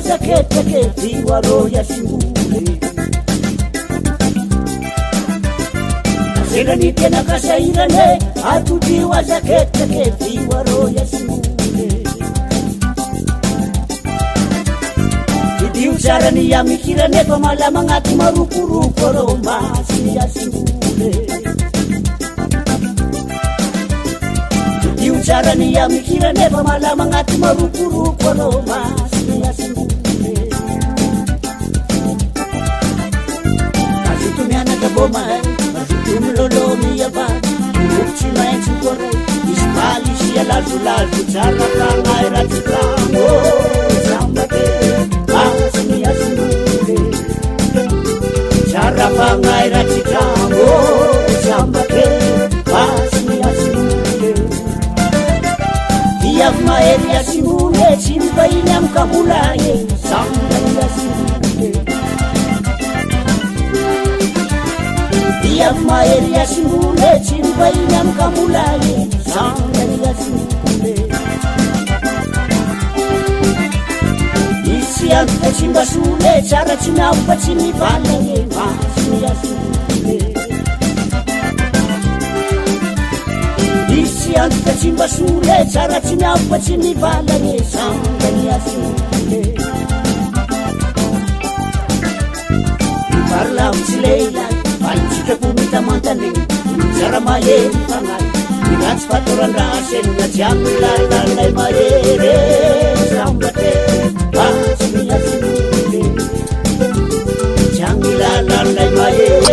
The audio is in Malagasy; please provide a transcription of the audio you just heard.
wazaketake viwaro yasimbule Asirani tena kasairane Atuti wazaketake viwaro yasimbule Idiusarani ya mikirane Pamala mangati marukuruku Romasi yasimbule Idiusarani ya mikirane Pamala mangati marukuruku Romasi yasimbule Kasitumiana kaboma Tumlolomi yaba Uchima enchukore Ispali siya lazu Chara kanga iratikango Zambake Asini yasimbule Chara kanga iratikango Zambake Asini yasimbule Iyafma eri yasimbule Chimba inyam kabulaye Zambake yasimbule Iyafma eri yasimbule Chimba inyam kabulaye Zambake yasimbule Isianza chimba shule Chara chinaupa chini valaye Masini yasimbule Isianza chimba shule Chara chinaupa chini valaye Zambake yasimbule Parla uchileila Panchika kumita mantane Chara mayeri pangai Inats paturan rasen Na jamila lalai mayere Zambake Asini yasimbule Jamila lalai mayere